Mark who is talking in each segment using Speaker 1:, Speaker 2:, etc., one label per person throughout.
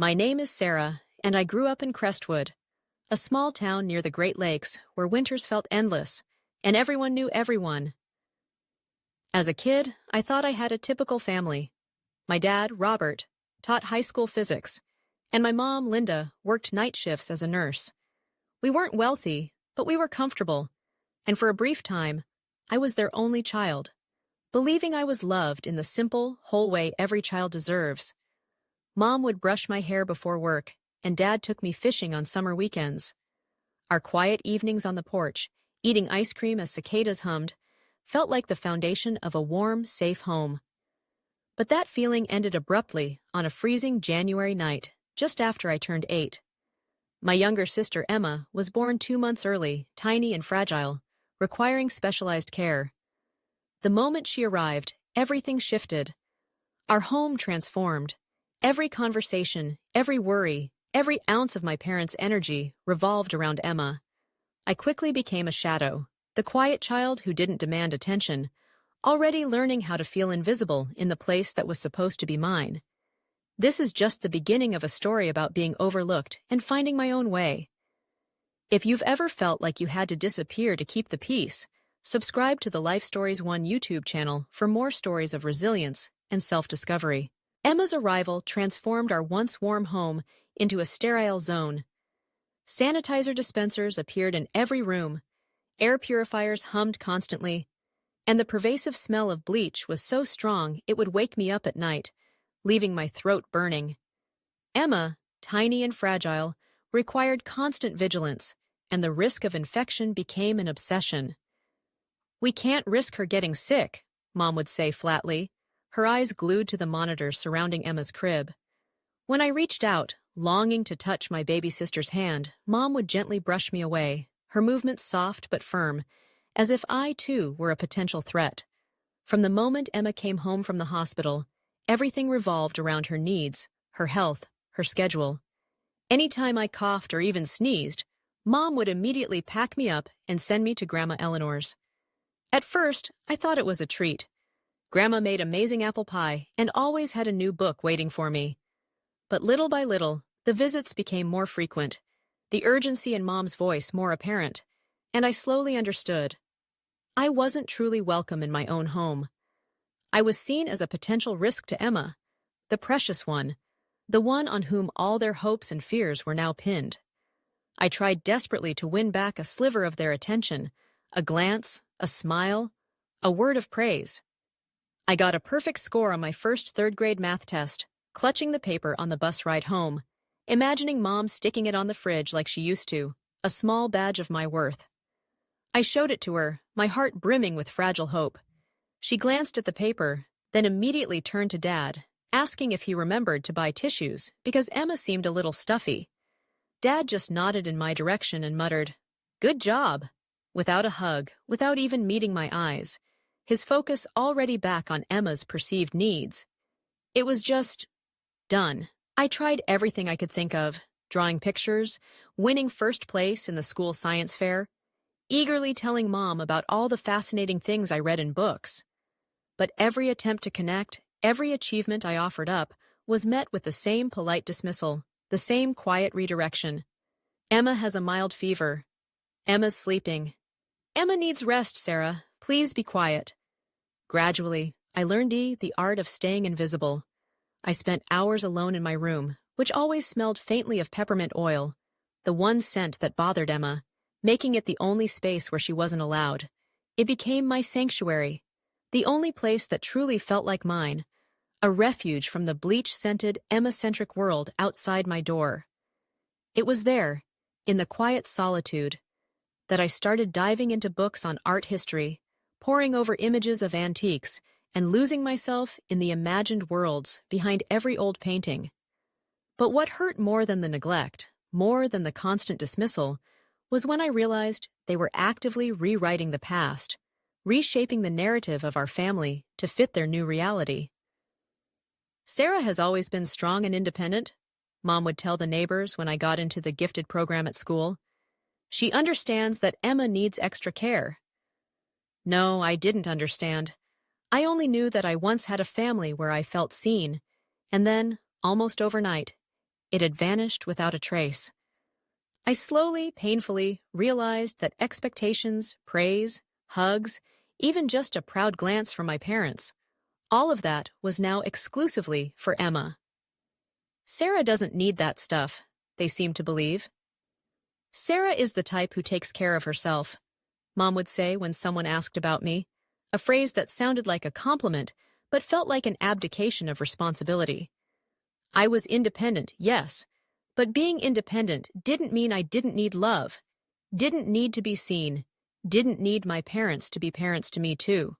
Speaker 1: My name is Sarah, and I grew up in Crestwood, a small town near the Great Lakes where winters felt endless, and everyone knew everyone. As a kid, I thought I had a typical family. My dad, Robert, taught high school physics, and my mom, Linda, worked night shifts as a nurse. We weren't wealthy, but we were comfortable, and for a brief time, I was their only child, believing I was loved in the simple, whole way every child deserves. Mom would brush my hair before work, and Dad took me fishing on summer weekends. Our quiet evenings on the porch, eating ice cream as cicadas hummed, felt like the foundation of a warm, safe home. But that feeling ended abruptly on a freezing January night, just after I turned 8. My younger sister Emma was born 2 months early, tiny and fragile, requiring specialized care. The moment she arrived, everything shifted. Our home transformed. Every conversation, every worry, every ounce of my parents' energy revolved around Emma. I quickly became a shadow, the quiet child who didn't demand attention, already learning how to feel invisible in the place that was supposed to be mine. This is just the beginning of a story about being overlooked and finding my own way. If you've ever felt like you had to disappear to keep the peace, subscribe to the Lifestories1 YouTube channel for more stories of resilience and self-discovery. Emma's arrival transformed our once warm home into a sterile zone. Sanitizer dispensers appeared in every room, air purifiers hummed constantly, and the pervasive smell of bleach was so strong it would wake me up at night, leaving my throat burning. Emma, tiny and fragile, required constant vigilance, and the risk of infection became an obsession. "We can't risk her getting sick," Mom would say flatly, her eyes glued to the monitors surrounding Emma's crib. When I reached out, longing to touch my baby sister's hand, Mom would gently brush me away, her movements soft but firm, as if I, too, were a potential threat. From the moment Emma came home from the hospital, everything revolved around her needs, her health, her schedule. Anytime I coughed or even sneezed, Mom would immediately pack me up and send me to Grandma Eleanor's. At first, I thought it was a treat. Grandma made amazing apple pie and always had a new book waiting for me. But little by little, the visits became more frequent, the urgency in Mom's voice more apparent, and I slowly understood. I wasn't truly welcome in my own home. I was seen as a potential risk to Emma, the precious one, the one on whom all their hopes and fears were now pinned. I tried desperately to win back a sliver of their attention, a glance, a smile, a word of praise. I got a perfect score on my first third-grade math test, clutching the paper on the bus ride home, imagining Mom sticking it on the fridge like she used to, a small badge of my worth. I showed it to her, my heart brimming with fragile hope. She glanced at the paper, then immediately turned to Dad, asking if he remembered to buy tissues because Emma seemed a little stuffy. Dad just nodded in my direction and muttered, "Good job," without a hug, without even meeting my eyes, his focus already back on Emma's perceived needs. It was just done. I tried everything I could think of, drawing pictures, winning first place in the school science fair, eagerly telling Mom about all the fascinating things I read in books. But every attempt to connect, every achievement I offered up, was met with the same polite dismissal, the same quiet redirection. "Emma has a mild fever. Emma's sleeping. Emma needs rest, Sarah. Please be quiet." Gradually, I learned the art of staying invisible. I spent hours alone in my room, which always smelled faintly of peppermint oil, the one scent that bothered Emma, making it the only space where she wasn't allowed. It became my sanctuary, the only place that truly felt like mine, a refuge from the bleach-scented, Emma-centric world outside my door. It was there, in the quiet solitude, that I started diving into books on art history, poring over images of antiques, and losing myself in the imagined worlds behind every old painting. But what hurt more than the neglect, more than the constant dismissal, was when I realized they were actively rewriting the past, reshaping the narrative of our family to fit their new reality. "Sarah has always been strong and independent," Mom would tell the neighbors when I got into the gifted program at school. "She understands that Emma needs extra care." No, I didn't understand. I only knew that I once had a family where I felt seen, and then, almost overnight, it had vanished without a trace. I slowly, painfully realized that expectations, praise, hugs, even just a proud glance from my parents, all of that was now exclusively for Emma. Sarah doesn't need that stuff, they seem to believe. Sarah is the type who takes care of herself, Mom would say when someone asked about me, a phrase that sounded like a compliment but felt like an abdication of responsibility. I was independent, yes, but being independent didn't mean I didn't need love, didn't need to be seen, didn't need my parents to be parents to me too.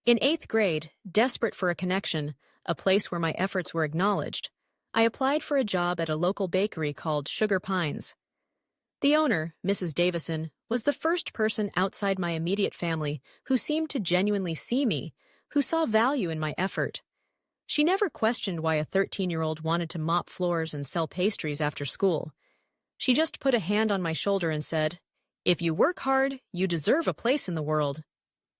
Speaker 1: In 8th grade, desperate for a connection, a place where my efforts were acknowledged, I applied for a job at a local bakery called Sugar Pines. The owner, Mrs. Davison, was the first person outside my immediate family who seemed to genuinely see me, who saw value in my effort. She never questioned why a 13-year-old wanted to mop floors and sell pastries after school. She just put a hand on my shoulder and said, "If you work hard, you deserve a place in the world."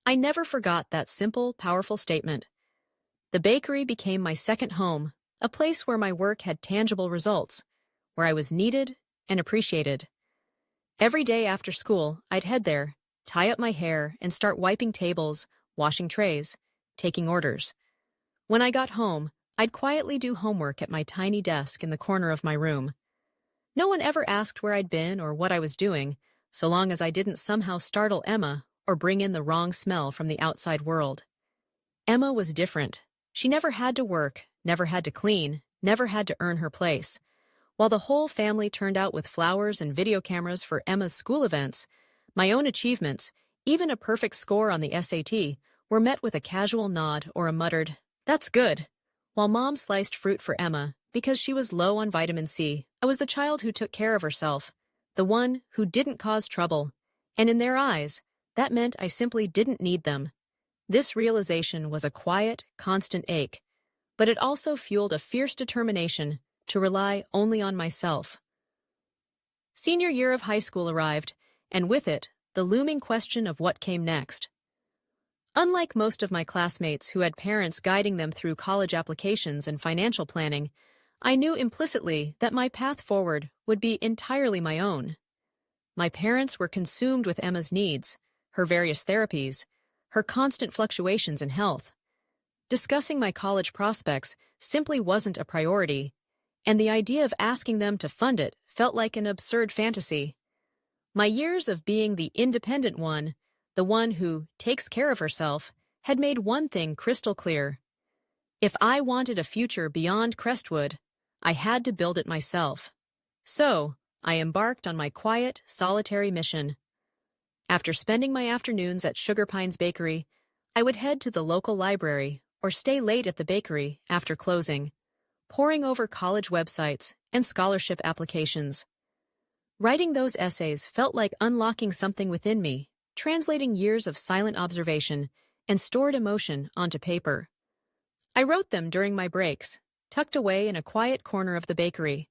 Speaker 1: I never forgot that simple, powerful statement. The bakery became my second home, a place where my work had tangible results, where I was needed and appreciated. Every day after school, I'd head there, tie up my hair, and start wiping tables, washing trays, taking orders. When I got home, I'd quietly do homework at my tiny desk in the corner of my room. No one ever asked where I'd been or what I was doing, so long as I didn't somehow startle Emma or bring in the wrong smell from the outside world. Emma was different. She never had to work, never had to clean, never had to earn her place. While the whole family turned out with flowers and video cameras for Emma's school events, my own achievements, even a perfect score on the SAT, were met with a casual nod or a muttered, "That's good." While Mom sliced fruit for Emma, because she was low on vitamin C, I was the child who took care of herself, the one who didn't cause trouble. And in their eyes, that meant I simply didn't need them. This realization was a quiet, constant ache, but it also fueled a fierce determination to rely only on myself. Senior year of high school arrived, and with it, the looming question of what came next. Unlike most of my classmates who had parents guiding them through college applications and financial planning, I knew implicitly that my path forward would be entirely my own. My parents were consumed with Emma's needs, her various therapies, her constant fluctuations in health. Discussing my college prospects simply wasn't a priority, and the idea of asking them to fund it felt like an absurd fantasy. My years of being the independent one, the one who takes care of herself, had made one thing crystal clear. If I wanted a future beyond Crestwood, I had to build it myself. So, I embarked on my quiet, solitary mission. After spending my afternoons at Sugar Pines Bakery, I would head to the local library or stay late at the bakery after closing, poring over college websites and scholarship applications. Writing those essays felt like unlocking something within me, translating years of silent observation and stored emotion onto paper. I wrote them during my breaks, tucked away in a quiet corner of the bakery.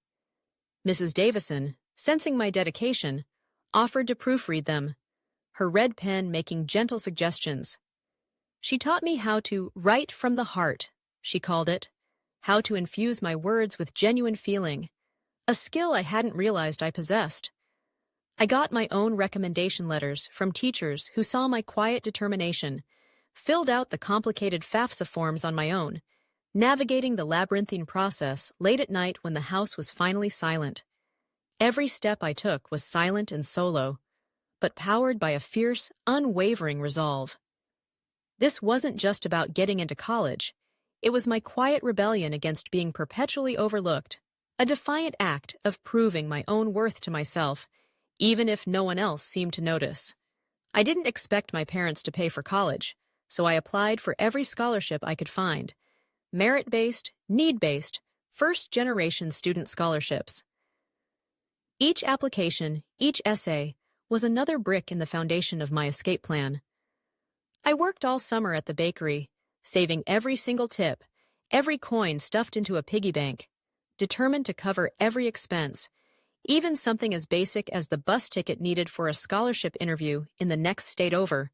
Speaker 1: Mrs. Davison, sensing my dedication, offered to proofread them, her red pen making gentle suggestions. She taught me how to write from the heart, she called it, how to infuse my words with genuine feeling, a skill I hadn't realized I possessed. I got my own recommendation letters from teachers who saw my quiet determination, filled out the complicated FAFSA forms on my own, navigating the labyrinthine process late at night when the house was finally silent. Every step I took was silent and solo, but powered by a fierce, unwavering resolve. This wasn't just about getting into college. It was my quiet rebellion against being perpetually overlooked, a defiant act of proving my own worth to myself, even if no one else seemed to notice. I didn't expect my parents to pay for college, so I applied for every scholarship I could find. Merit-based, need-based, first-generation student scholarships. Each application, each essay, was another brick in the foundation of my escape plan. I worked all summer at the bakery, saving every single tip, every coin stuffed into a piggy bank, determined to cover every expense, even something as basic as the bus ticket needed for a scholarship interview in the next state over.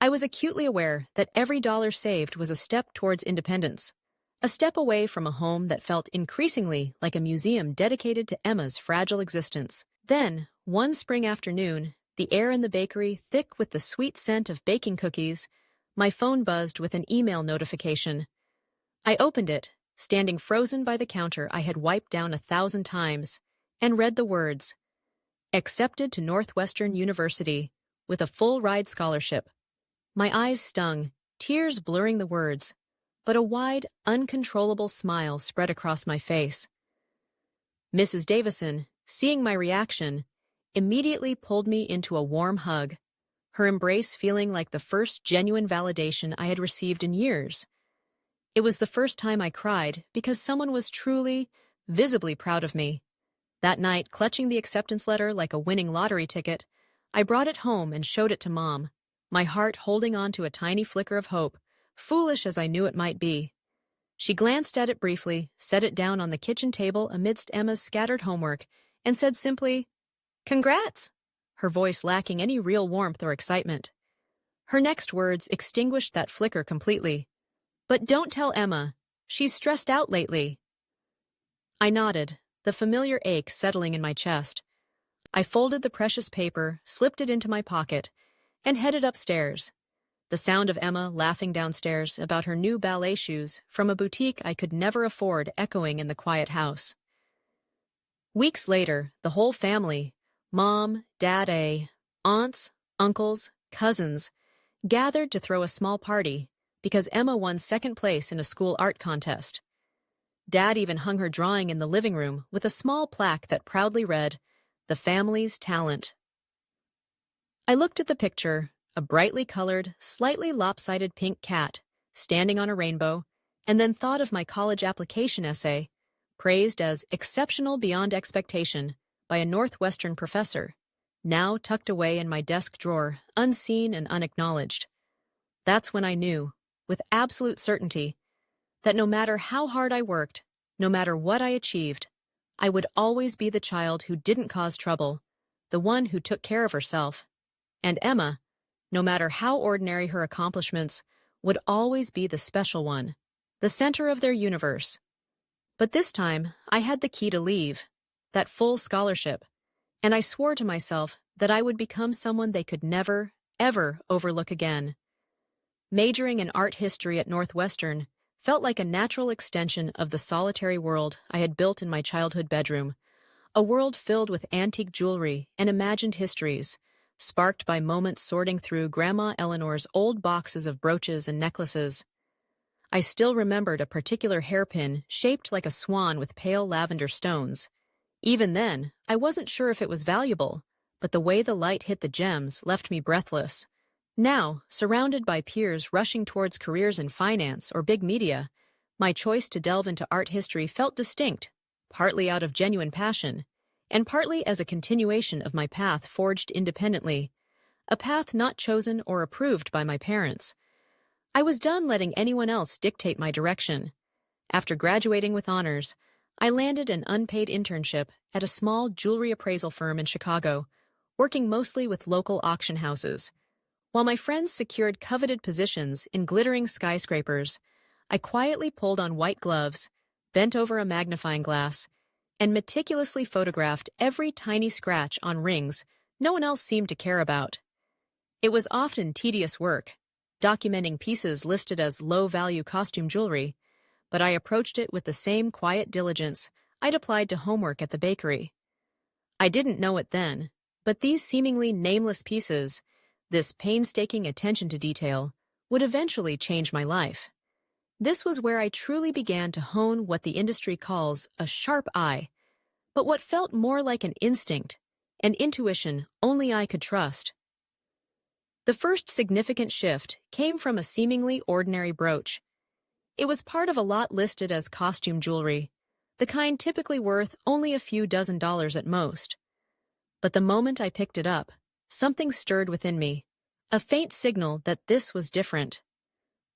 Speaker 1: I was acutely aware that every dollar saved was a step towards independence, a step away from a home that felt increasingly like a museum dedicated to Emma's fragile existence. Then, one spring afternoon, the air in the bakery thick with the sweet scent of baking cookies, my phone buzzed with an email notification. I opened it, standing frozen by the counter I had wiped down 1,000 times, and read the words, "Accepted to Northwestern University, with a full-ride scholarship." My eyes stung, tears blurring the words, but a wide, uncontrollable smile spread across my face. Mrs. Davison, seeing my reaction, immediately pulled me into a warm hug, her embrace feeling like the first genuine validation I had received in years. It was the first time I cried because someone was truly, visibly proud of me. That night, clutching the acceptance letter like a winning lottery ticket, I brought it home and showed it to Mom, my heart holding on to a tiny flicker of hope, foolish as I knew it might be. She glanced at it briefly, set it down on the kitchen table amidst Emma's scattered homework, and said simply, "Congrats!" her voice lacking any real warmth or excitement. Her next words extinguished that flicker completely. "But don't tell Emma. She's stressed out lately." I nodded, the familiar ache settling in my chest. I folded the precious paper, slipped it into my pocket, and headed upstairs. The sound of Emma laughing downstairs about her new ballet shoes from a boutique I could never afford echoing in the quiet house. Weeks later, the whole family, Mom, Dad, aunts, uncles, cousins, gathered to throw a small party because Emma won second place in a school art contest. Dad even hung her drawing in the living room with a small plaque that proudly read, "The family's talent." I looked at the picture, a brightly colored, slightly lopsided pink cat, standing on a rainbow, and then thought of my college application essay, praised as exceptional beyond expectation by a Northwestern professor, now tucked away in my desk drawer, unseen and unacknowledged. That's when I knew, with absolute certainty, that no matter how hard I worked, no matter what I achieved, I would always be the child who didn't cause trouble, the one who took care of herself. And Emma, no matter how ordinary her accomplishments, would always be the special one, the center of their universe. But this time, I had the key to leave, that full scholarship, and I swore to myself that I would become someone they could never, ever overlook again. Majoring in art history at Northwestern felt like a natural extension of the solitary world I had built in my childhood bedroom, a world filled with antique jewelry and imagined histories, sparked by moments sorting through Grandma Eleanor's old boxes of brooches and necklaces. I still remembered a particular hairpin shaped like a swan with pale lavender stones. Even then, I wasn't sure if it was valuable, but the way the light hit the gems left me breathless. Now, surrounded by peers rushing towards careers in finance or big media, my choice to delve into art history felt distinct, partly out of genuine passion, and partly as a continuation of my path forged independently, a path not chosen or approved by my parents. I was done letting anyone else dictate my direction. After graduating with honors, I landed an unpaid internship at a small jewelry appraisal firm in Chicago, working mostly with local auction houses. While my friends secured coveted positions in glittering skyscrapers, I quietly pulled on white gloves, bent over a magnifying glass, and meticulously photographed every tiny scratch on rings no one else seemed to care about. It was often tedious work, documenting pieces listed as low-value costume jewelry, but I approached it with the same quiet diligence I'd applied to homework at the bakery. I didn't know it then, but these seemingly nameless pieces, this painstaking attention to detail, would eventually change my life. This was where I truly began to hone what the industry calls a sharp eye, but what felt more like an instinct, an intuition only I could trust. The first significant shift came from a seemingly ordinary brooch. It was part of a lot listed as costume jewelry, the kind typically worth only a few dozen dollars at most. But the moment I picked it up, something stirred within me, a faint signal that this was different.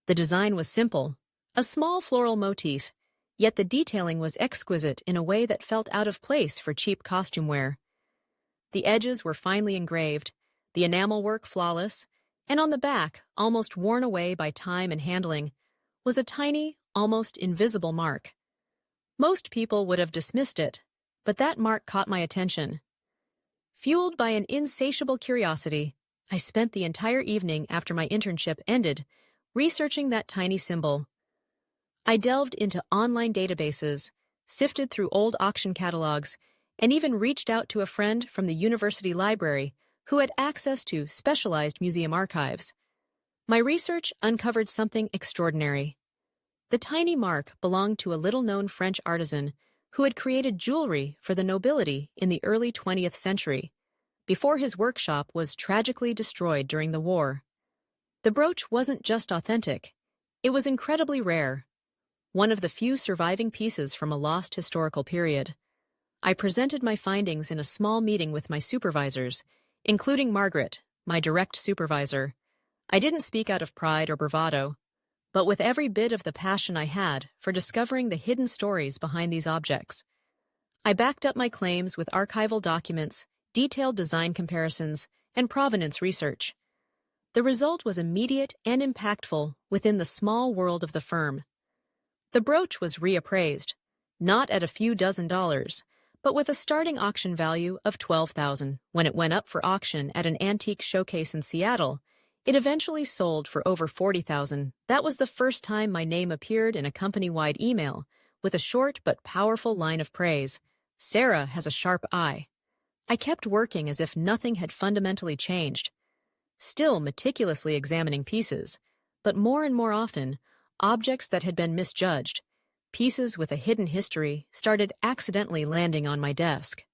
Speaker 1: The design was simple, a small floral motif, yet the detailing was exquisite in a way that felt out of place for cheap costume wear. The edges were finely engraved, the enamel work flawless, and on the back, almost worn away by time and handling, was a tiny, almost invisible mark. Most people would have dismissed it, but that mark caught my attention. Fueled by an insatiable curiosity, I spent the entire evening after my internship ended researching that tiny symbol. I delved into online databases, sifted through old auction catalogs, and even reached out to a friend from the university library who had access to specialized museum archives. My research uncovered something extraordinary. The tiny mark belonged to a little-known French artisan who had created jewelry for the nobility in the early 20th century, before his workshop was tragically destroyed during the war. The brooch wasn't just authentic, it was incredibly rare, one of the few surviving pieces from a lost historical period. I presented my findings in a small meeting with my supervisors, including Margaret, my direct supervisor. I didn't speak out of pride or bravado, but with every bit of the passion I had for discovering the hidden stories behind these objects. I backed up my claims with archival documents, detailed design comparisons, and provenance research. The result was immediate and impactful within the small world of the firm. The brooch was reappraised, not at a few dozen dollars, but with a starting auction value of $12,000. When it went up for auction at an antique showcase in Seattle, it eventually sold for over $40,000. That was the first time my name appeared in a company-wide email, with a short but powerful line of praise. "Sarah has a sharp eye." I kept working as if nothing had fundamentally changed, still meticulously examining pieces, but more and more often, objects that had been misjudged, pieces with a hidden history, started accidentally landing on my desk.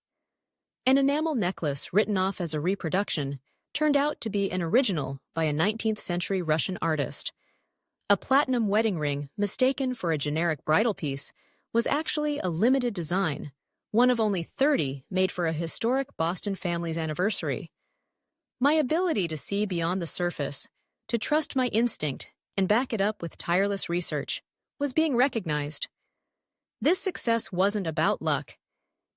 Speaker 1: An enamel necklace written off as a reproduction turned out to be an original by a 19th-century Russian artist. A platinum wedding ring mistaken for a generic bridal piece was actually a limited design, one of only 30 made for a historic Boston family's anniversary. My ability to see beyond the surface, to trust my instinct, and back it up with tireless research, was being recognized. This success wasn't about luck.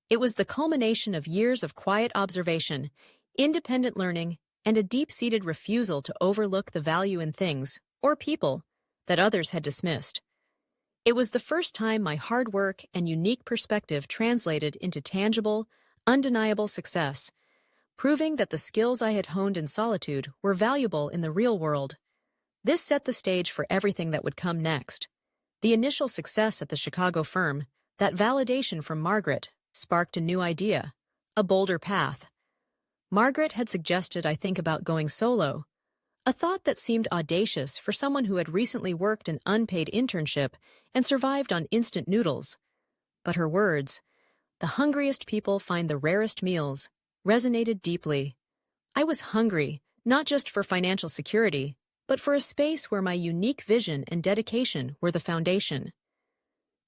Speaker 1: It was the culmination of years of quiet observation, independent learning, and a deep-seated refusal to overlook the value in things, or people, that others had dismissed. It was the first time my hard work and unique perspective translated into tangible, undeniable success, proving that the skills I had honed in solitude were valuable in the real world. This set the stage for everything that would come next. The initial success at the Chicago firm, that validation from Margaret, sparked a new idea, a bolder path. Margaret had suggested I think about going solo, a thought that seemed audacious for someone who had recently worked an unpaid internship and survived on instant noodles. But her words, "The hungriest people find the rarest meals," resonated deeply. I was hungry, not just for financial security, but for a space where my unique vision and dedication were the foundation.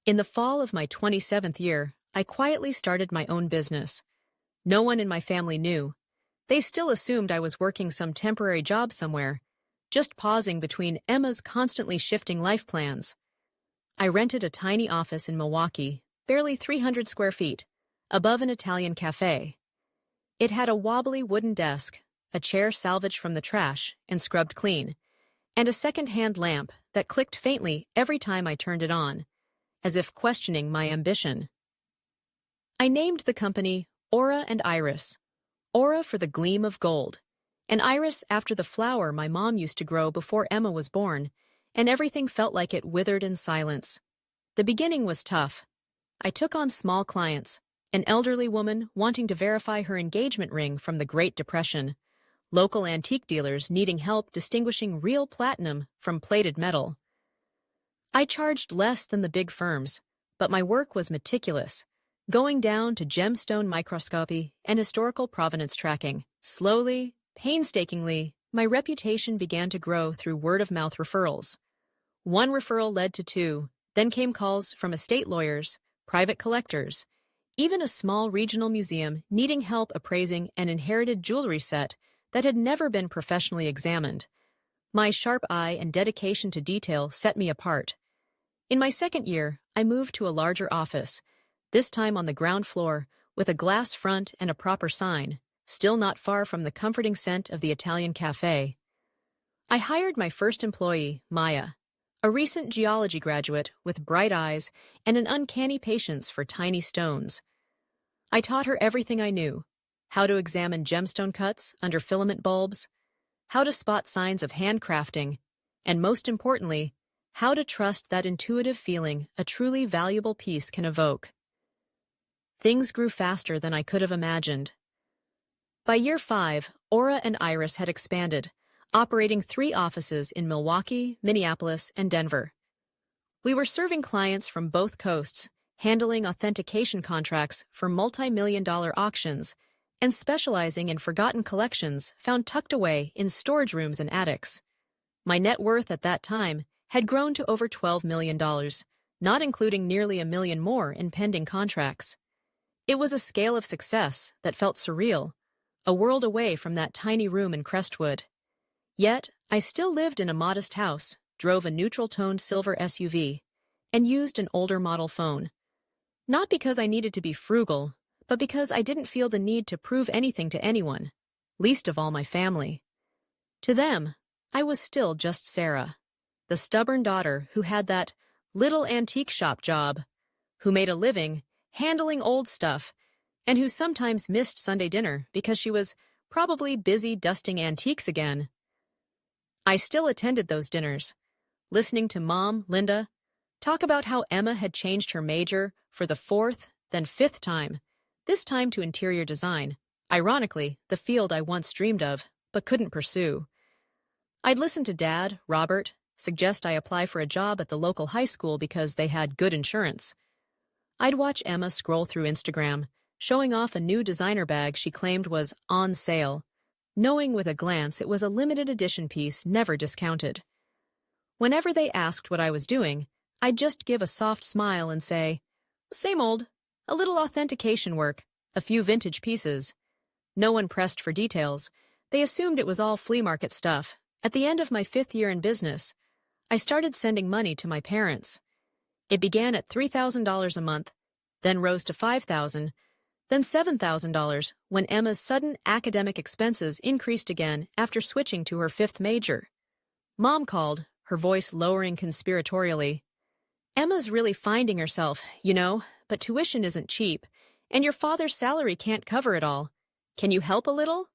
Speaker 1: In the fall of my 27th year, I quietly started my own business. No one in my family knew. They still assumed I was working some temporary job somewhere, just pausing between Emma's constantly shifting life plans. I rented a tiny office in Milwaukee, barely 300 square feet, above an Italian cafe. It had a wobbly wooden desk, a chair salvaged from the trash and scrubbed clean, and a second-hand lamp that clicked faintly every time I turned it on, as if questioning my ambition. I named the company Aura and Iris. Aura for the gleam of gold, and Iris after the flower my mom used to grow before Emma was born, and everything felt like it withered in silence. The beginning was tough. I took on small clients, an elderly woman wanting to verify her engagement ring from the Great Depression, local antique dealers needing help distinguishing real platinum from plated metal. I charged less than the big firms, but my work was meticulous, going down to gemstone microscopy and historical provenance tracking. Slowly, painstakingly, my reputation began to grow through word-of-mouth referrals. One referral led to two, then came calls from estate lawyers, private collectors, even a small regional museum needing help appraising an inherited jewelry set that had never been professionally examined. My sharp eye and dedication to detail set me apart. In my second year, I moved to a larger office, this time on the ground floor, with a glass front and a proper sign, still not far from the comforting scent of the Italian cafe. I hired my first employee, Maya, a recent geology graduate with bright eyes and an uncanny patience for tiny stones. I taught her everything I knew: how to examine gemstone cuts under filament bulbs, how to spot signs of handcrafting, and most importantly, how to trust that intuitive feeling a truly valuable piece can evoke. Things grew faster than I could have imagined. By year 5, Aura and Iris had expanded, operating 3 offices in Milwaukee, Minneapolis, and Denver. We were serving clients from both coasts, handling authentication contracts for multi-million-dollar auctions, and specializing in forgotten collections found tucked away in storage rooms and attics. My net worth at that time had grown to over $12 million, not including nearly $1 million more in pending contracts. It was a scale of success that felt surreal, a world away from that tiny room in Crestwood. Yet, I still lived in a modest house, drove a neutral-toned silver SUV, and used an older model phone. Not because I needed to be frugal, but because I didn't feel the need to prove anything to anyone, least of all my family. To them, I was still just Sarah, the stubborn daughter who had that little antique shop job, who made a living handling old stuff, and who sometimes missed Sunday dinner because she was probably busy dusting antiques again. I still attended those dinners, listening to Mom, Linda, talk about how Emma had changed her major for the 4th, then 5th time, this time to interior design, ironically, the field I once dreamed of, but couldn't pursue. I'd listen to Dad, Robert, suggest I apply for a job at the local high school because they had good insurance. I'd watch Emma scroll through Instagram, showing off a new designer bag she claimed was on sale, knowing with a glance it was a limited edition piece never discounted. Whenever they asked what I was doing, I'd just give a soft smile and say, "Same old, a little authentication work, a few vintage pieces." No one pressed for details. They assumed it was all flea market stuff. At the end of my 5th year in business, I started sending money to my parents. It began at $3,000 a month, then rose to $5,000, then $7,000 when Emma's sudden academic expenses increased again after switching to her 5th major. Mom called, her voice lowering conspiratorially. "Emma's really finding herself, you know, but tuition isn't cheap, and your father's salary can't cover it all. Can you help a little?"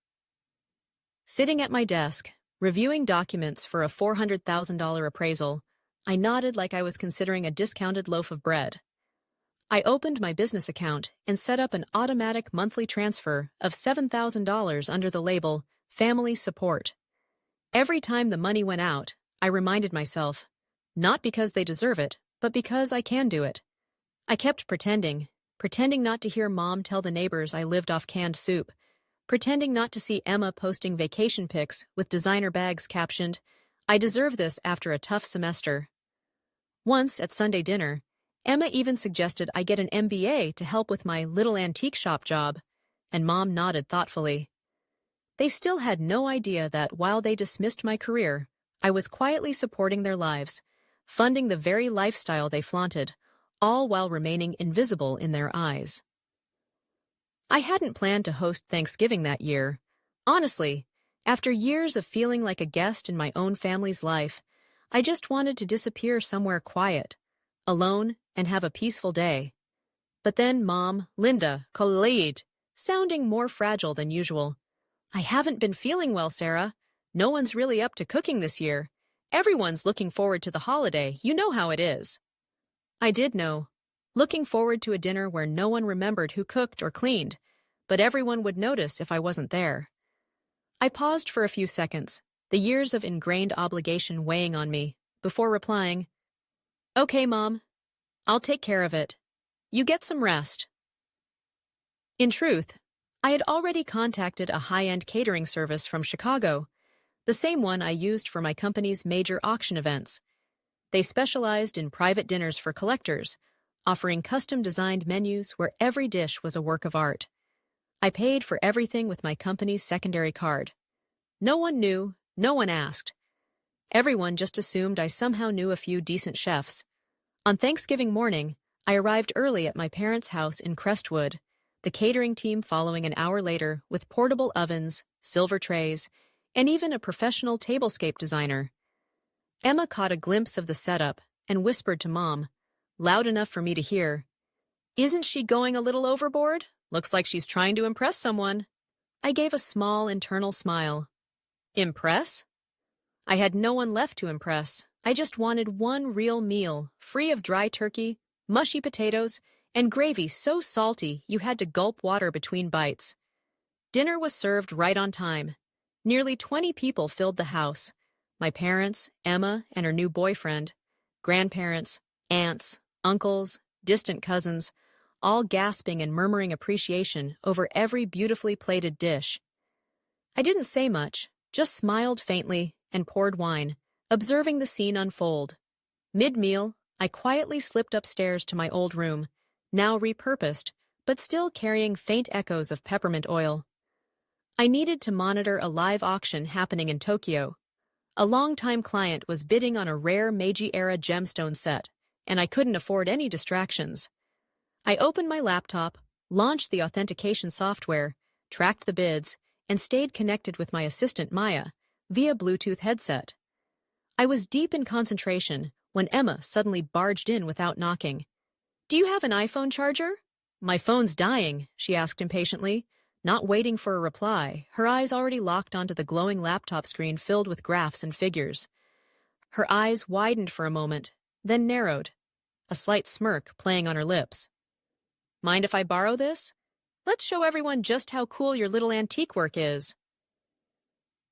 Speaker 1: Sitting at my desk, reviewing documents for a $400,000 appraisal, I nodded like I was considering a discounted loaf of bread. I opened my business account and set up an automatic monthly transfer of $7,000 under the label Family Support. Every time the money went out, I reminded myself, not because they deserve it, but because I can do it. I kept pretending not to hear Mom tell the neighbors I lived off canned soup, pretending not to see Emma posting vacation pics with designer bags captioned, "I deserve this after a tough semester." Once at Sunday dinner, Emma even suggested I get an MBA to help with my little antique shop job, and Mom nodded thoughtfully. They still had no idea that while they dismissed my career, I was quietly supporting their lives, funding the very lifestyle they flaunted, all while remaining invisible in their eyes. I hadn't planned to host Thanksgiving that year. Honestly, after years of feeling like a guest in my own family's life, I just wanted to disappear somewhere quiet, alone, and have a peaceful day. But then Mom, Linda, called, sounding more fragile than usual. "I haven't been feeling well, Sarah. No one's really up to cooking this year. Everyone's looking forward to the holiday, you know how it is." I did know. Looking forward to a dinner where no one remembered who cooked or cleaned, but everyone would notice if I wasn't there. I paused for a few seconds, the years of ingrained obligation weighing on me, before replying, "Okay, Mom. I'll take care of it. You get some rest." In truth, I had already contacted a high-end catering service from Chicago, the same one I used for my company's major auction events. They specialized in private dinners for collectors, offering custom-designed menus where every dish was a work of art. I paid for everything with my company's secondary card. No one knew, no one asked. Everyone just assumed I somehow knew a few decent chefs. On Thanksgiving morning, I arrived early at my parents' house in Crestwood, the catering team following an hour later with portable ovens, silver trays, and even a professional tablescape designer. Emma caught a glimpse of the setup and whispered to Mom, loud enough for me to hear, "Isn't she going a little overboard? Looks like she's trying to impress someone." I gave a small internal smile. Impress? I had no one left to impress. I just wanted one real meal, free of dry turkey, mushy potatoes, and gravy so salty you had to gulp water between bites. Dinner was served right on time. Nearly 20 people filled the house. My parents, Emma and her new boyfriend, grandparents, aunts, uncles, distant cousins, all gasping and murmuring appreciation over every beautifully plated dish. I didn't say much, just smiled faintly and poured wine, observing the scene unfold. Mid-meal, I quietly slipped upstairs to my old room, now repurposed, but still carrying faint echoes of peppermint oil. I needed to monitor a live auction happening in Tokyo. A longtime client was bidding on a rare Meiji-era gemstone set, and I couldn't afford any distractions. I opened my laptop, launched the authentication software, tracked the bids, and stayed connected with my assistant Maya via Bluetooth headset. I was deep in concentration when Emma suddenly barged in without knocking. "Do you have an iPhone charger?" "My phone's dying," she asked impatiently, not waiting for a reply, her eyes already locked onto the glowing laptop screen filled with graphs and figures. Her eyes widened for a moment, then narrowed, a slight smirk playing on her lips. "Mind if I borrow this? Let's show everyone just how cool your little antique work is."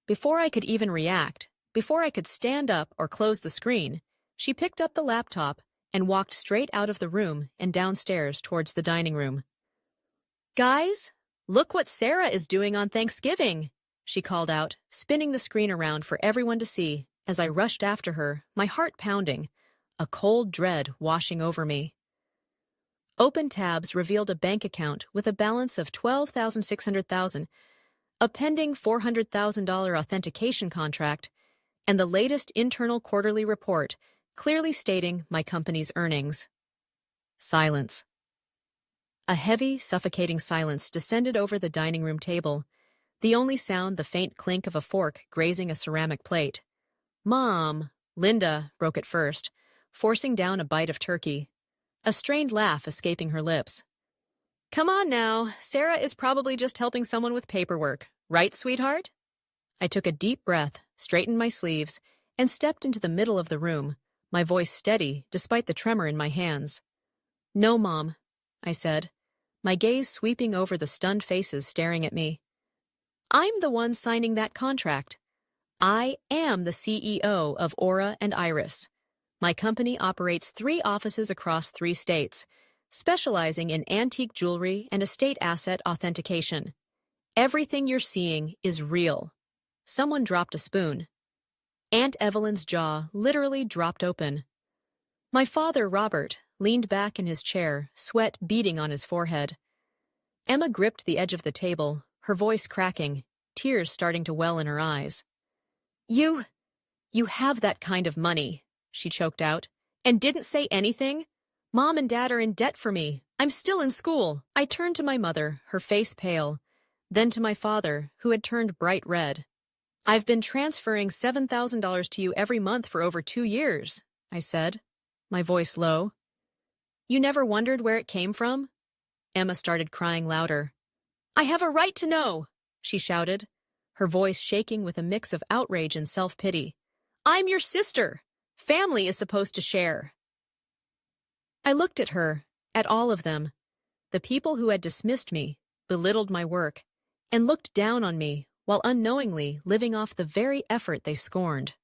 Speaker 1: Before I could even react, before I could stand up or close the screen, she picked up the laptop and walked straight out of the room and downstairs towards the dining room. "Guys, look what Sarah is doing on Thanksgiving," she called out, spinning the screen around for everyone to see as I rushed after her, my heart pounding, a cold dread washing over me. Open tabs revealed a bank account with a balance of $12,600, a pending $400,000 authentication contract, and the latest internal quarterly report clearly stating my company's earnings. Silence. A heavy, suffocating silence descended over the dining room table, the only sound the faint clink of a fork grazing a ceramic plate. "Mom," Linda broke it first, forcing down a bite of turkey, a strained laugh escaping her lips. "Come on now, Sarah is probably just helping someone with paperwork, right, sweetheart?" I took a deep breath, straightened my sleeves, and stepped into the middle of the room, my voice steady despite the tremor in my hands. "No, Mom," I said, my gaze sweeping over the stunned faces staring at me. "I'm the one signing that contract. I am the CEO of Aura and Iris. My company operates 3 offices across 3 states, specializing in antique jewelry and estate asset authentication. Everything you're seeing is real." Someone dropped a spoon. Aunt Evelyn's jaw literally dropped open. My father, Robert, leaned back in his chair, sweat beading on his forehead. Emma gripped the edge of the table, her voice cracking, tears starting to well in her eyes. You have that kind of money," she choked out, "and didn't say anything? Mom and Dad are in debt for me. I'm still in school." I turned to my mother, her face pale, then to my father, who had turned bright red. "I've been transferring $7,000 to you every month for over 2 years, I said, my voice low. "You never wondered where it came from?" Emma started crying louder. "I have a right to know," she shouted, her voice shaking with a mix of outrage and self-pity. "I'm your sister. Family is supposed to share." I looked at her, at all of them, the people who had dismissed me, belittled my work, and looked down on me while unknowingly living off the very effort they scorned.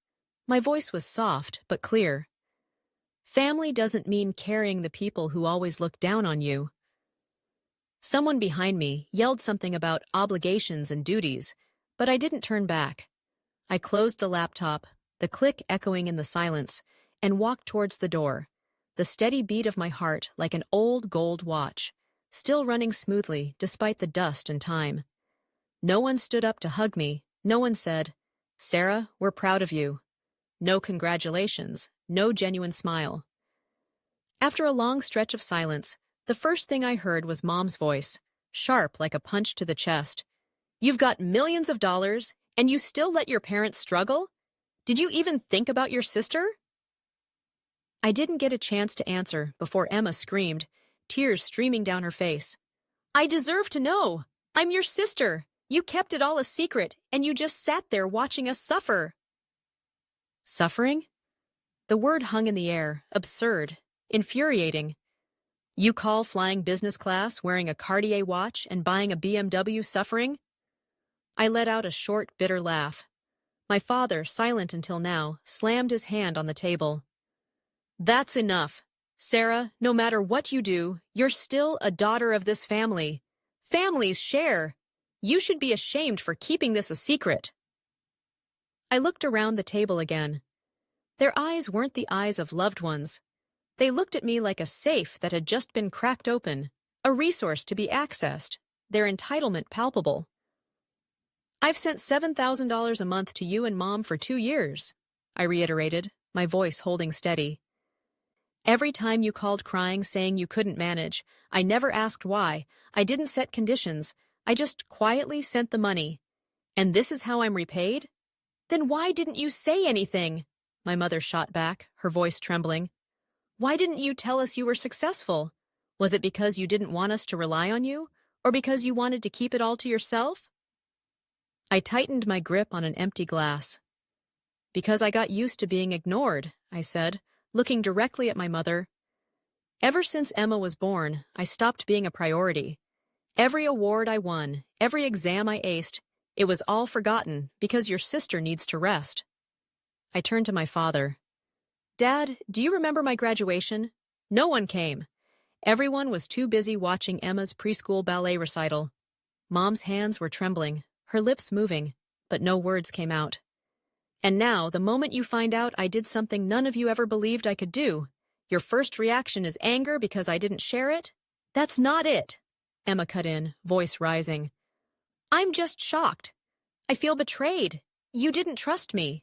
Speaker 1: My voice was soft but clear. Family doesn't mean carrying the people who always look down on you. Someone behind me yelled something about obligations and duties, but I didn't turn back. I closed the laptop, the click echoing in the silence, and walked towards the door, the steady beat of my heart like an old gold watch, still running smoothly despite the dust and time. No one stood up to hug me, no one said, "Sarah, we're proud of you." No congratulations, no genuine smile. After a long stretch of silence, the first thing I heard was Mom's voice, sharp like a punch to the chest. "You've got millions of dollars, and you still let your parents struggle? Did you even think about your sister? I didn't get a chance to answer before Emma screamed, tears streaming down her face. I deserve to know. I'm your sister. You kept it all a secret, and you just sat there watching us suffer. Suffering? The word hung in the air, absurd, infuriating. You call flying business class, wearing a Cartier watch, and buying a BMW suffering? I let out a short, bitter laugh. My father, silent until now, slammed his hand on the table. That's enough. Sarah, no matter what you do, you're still a daughter of this family. Families share. You should be ashamed for keeping this a secret. I looked around the table again. Their eyes weren't the eyes of loved ones. They looked at me like a safe that had just been cracked open, a resource to be accessed, their entitlement palpable. I've sent $7,000 a month to you and Mom for 2 years, I reiterated, my voice holding steady. Every time you called crying saying you couldn't manage, I never asked why. I didn't set conditions. I just quietly sent the money. And this is how I'm repaid? Then why didn't you say anything? My mother shot back, her voice trembling. Why didn't you tell us you were successful? Was it because you didn't want us to rely on you? Or because you wanted to keep it all to yourself? I tightened my grip on an empty glass. Because I got used to being ignored, I said, looking directly at my mother. Ever since Emma was born, I stopped being a priority. Every award I won, every exam I aced, it was all forgotten because your sister needs to rest. I turned to my father. Dad, do you remember my graduation? No one came. Everyone was too busy watching Emma's preschool ballet recital. Mom's hands were trembling, her lips moving, but no words came out. And now, the moment you find out I did something none of you ever believed I could do, your first reaction is anger because I didn't share it? That's not it, Emma cut in, voice rising. I'm just shocked. I feel betrayed. You didn't trust me.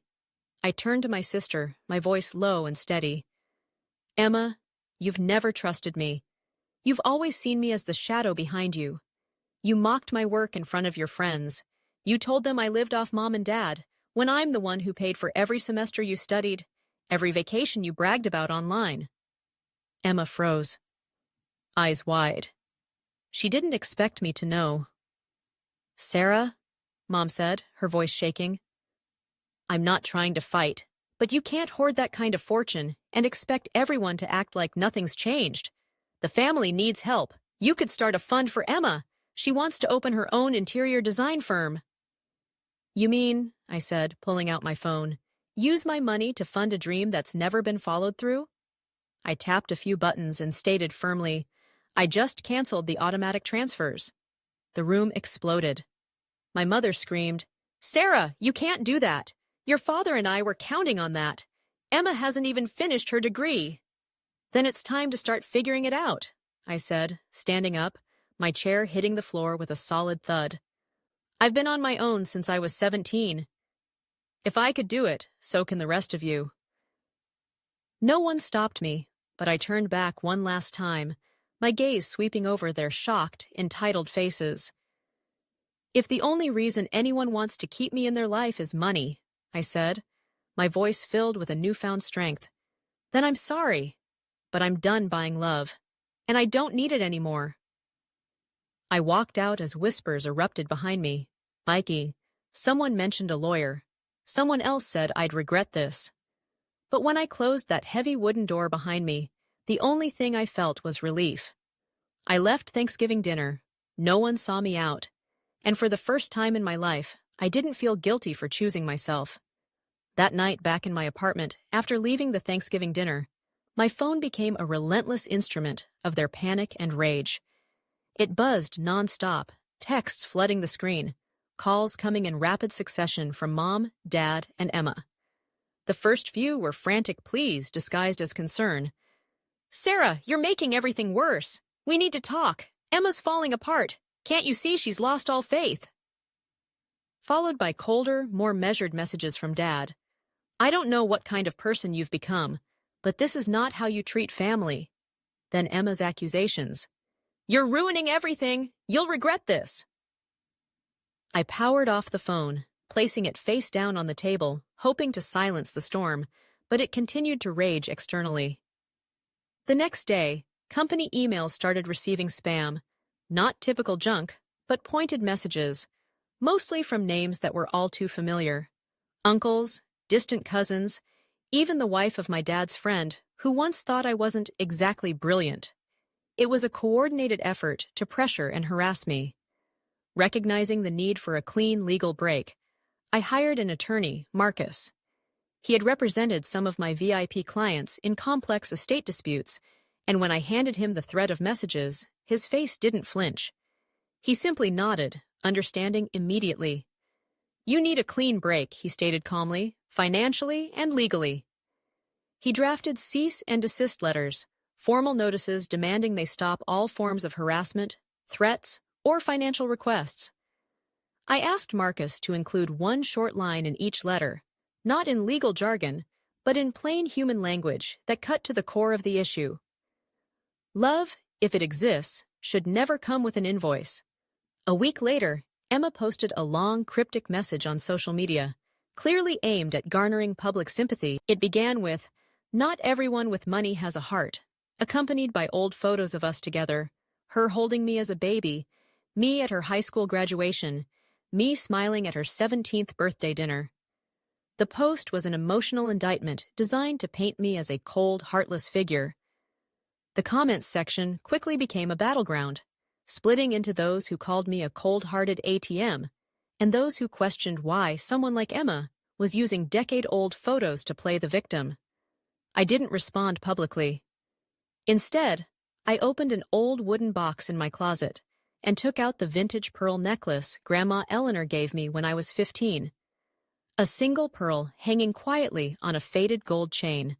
Speaker 1: I turned to my sister, my voice low and steady. Emma, you've never trusted me. You've always seen me as the shadow behind you. You mocked my work in front of your friends. You told them I lived off Mom and Dad, when I'm the one who paid for every semester you studied, every vacation you bragged about online. Emma froze, eyes wide. She didn't expect me to know. Sarah, Mom said, her voice shaking. I'm not trying to fight, but you can't hoard that kind of fortune and expect everyone to act like nothing's changed. The family needs help. You could start a fund for Emma. She wants to open her own interior design firm. You mean, I said, pulling out my phone, use my money to fund a dream that's never been followed through? I tapped a few buttons and stated firmly, I just canceled the automatic transfers. The room exploded. My mother screamed, Sarah, you can't do that. Your father and I were counting on that. Emma hasn't even finished her degree. Then it's time to start figuring it out, I said, standing up, my chair hitting the floor with a solid thud. I've been on my own since I was 17. If I could do it, so can the rest of you. No one stopped me, but I turned back one last time, my gaze sweeping over their shocked, entitled faces. If the only reason anyone wants to keep me in their life is money, I said, my voice filled with a newfound strength, then I'm sorry, but I'm done buying love, and I don't need it anymore. I walked out as whispers erupted behind me. Mikey, someone mentioned a lawyer. Someone else said I'd regret this. But when I closed that heavy wooden door behind me, the only thing I felt was relief. I left Thanksgiving dinner. No one saw me out. And for the first time in my life, I didn't feel guilty for choosing myself. That night back in my apartment, after leaving the Thanksgiving dinner, my phone became a relentless instrument of their panic and rage. It buzzed nonstop, texts flooding the screen, calls coming in rapid succession from Mom, Dad, and Emma. The first few were frantic pleas disguised as concern. Sarah, you're making everything worse. We need to talk. Emma's falling apart. Can't you see she's lost all faith? Followed by colder, more measured messages from Dad. I don't know what kind of person you've become, but this is not how you treat family. Then Emma's accusations. You're ruining everything. You'll regret this. I powered off the phone, placing it face down on the table, hoping to silence the storm, but it continued to rage externally. The next day, company emails started receiving spam, not typical junk, but pointed messages, mostly from names that were all too familiar. Uncles, distant cousins, even the wife of my dad's friend, who once thought I wasn't exactly brilliant. It was a coordinated effort to pressure and harass me. Recognizing the need for a clean legal break, I hired an attorney, Marcus. He had represented some of my VIP clients in complex estate disputes, and when I handed him the thread of messages, his face didn't flinch. He simply nodded, understanding immediately. "You need a clean break," he stated calmly, "financially and legally." He drafted cease and desist letters, formal notices demanding they stop all forms of harassment, threats, or financial requests. I asked Marcus to include one short line in each letter, not in legal jargon, but in plain human language that cut to the core of the issue. Love, if it exists, should never come with an invoice. A week later, Emma posted a long, cryptic message on social media, clearly aimed at garnering public sympathy. It began with, "Not everyone with money has a heart," accompanied by old photos of us together, her holding me as a baby, me at her high school graduation, me smiling at her 17th birthday dinner. The post was an emotional indictment designed to paint me as a cold, heartless figure. The comments section quickly became a battleground, splitting into those who called me a cold-hearted ATM and those who questioned why someone like Emma was using decade-old photos to play the victim. I didn't respond publicly. Instead, I opened an old wooden box in my closet and took out the vintage pearl necklace Grandma Eleanor gave me when I was 15. A single pearl hanging quietly on a faded gold chain.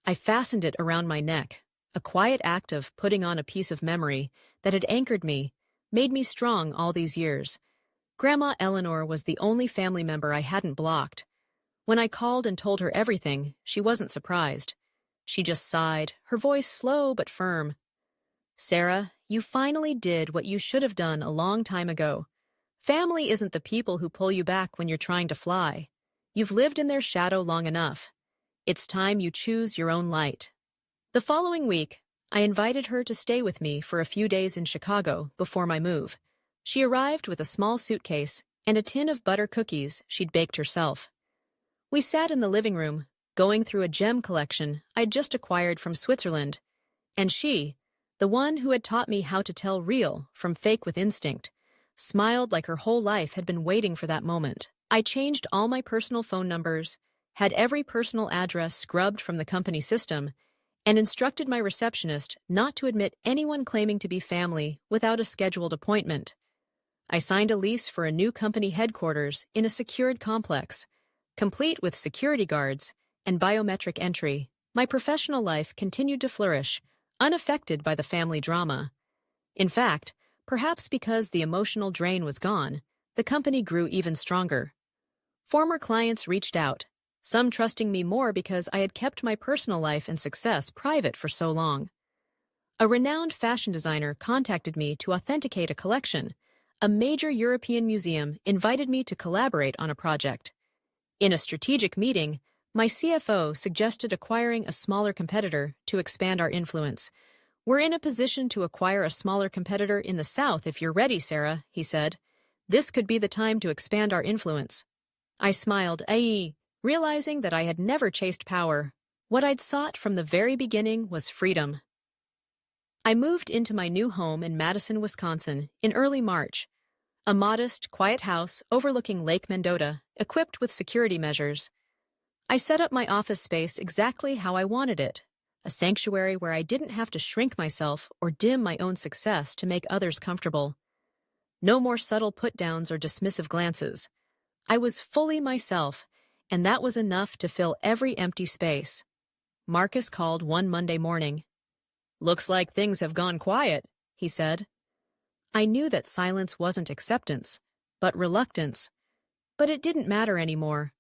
Speaker 1: I fastened it around my neck, a quiet act of putting on a piece of memory that had anchored me, made me strong all these years. Grandma Eleanor was the only family member I hadn't blocked. When I called and told her everything, she wasn't surprised. She just sighed, her voice slow but firm. "Sarah, you finally did what you should have done a long time ago. Family isn't the people who pull you back when you're trying to fly. You've lived in their shadow long enough. It's time you choose your own light." The following week, I invited her to stay with me for a few days in Chicago before my move. She arrived with a small suitcase and a tin of butter cookies she'd baked herself. We sat in the living room, going through a gem collection I'd just acquired from Switzerland, and she, the one who had taught me how to tell real from fake with instinct, smiled like her whole life had been waiting for that moment. I changed all my personal phone numbers, had every personal address scrubbed from the company system, and instructed my receptionist not to admit anyone claiming to be family without a scheduled appointment. I signed a lease for a new company headquarters in a secured complex, complete with security guards and biometric entry. My professional life continued to flourish, unaffected by the family drama. In fact, perhaps because the emotional drain was gone, the company grew even stronger. Former clients reached out, some trusting me more because I had kept my personal life and success private for so long. A renowned fashion designer contacted me to authenticate a collection. A major European museum invited me to collaborate on a project. In a strategic meeting, my CFO suggested acquiring a smaller competitor to expand our influence. "We're in a position to acquire a smaller competitor in the South if you're ready, Sarah," he said. "This could be the time to expand our influence." I smiled, realizing that I had never chased power. What I'd sought from the very beginning was freedom. I moved into my new home in Madison, Wisconsin, in early March. A modest, quiet house overlooking Lake Mendota, equipped with security measures. I set up my office space exactly how I wanted it, a sanctuary where I didn't have to shrink myself or dim my own success to make others comfortable. No more subtle put-downs or dismissive glances. I was fully myself, and that was enough to fill every empty space. Marcus called one Monday morning. "Looks like things have gone quiet," he said. I knew that silence wasn't acceptance, but reluctance. But it didn't matter anymore.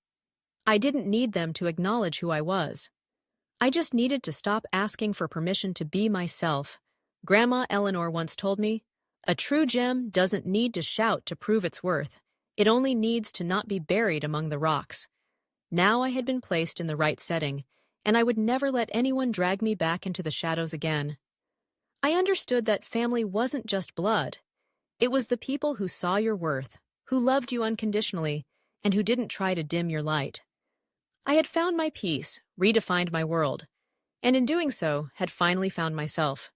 Speaker 1: I didn't need them to acknowledge who I was. I just needed to stop asking for permission to be myself. Grandma Eleanor once told me, "A true gem doesn't need to shout to prove its worth. It only needs to not be buried among the rocks. Now I had been placed in the right setting, and I would never let anyone drag me back into the shadows again. I understood that family wasn't just blood. It was the people who saw your worth, who loved you unconditionally, and who didn't try to dim your light. I had found my peace, redefined my world, and in doing so, had finally found myself.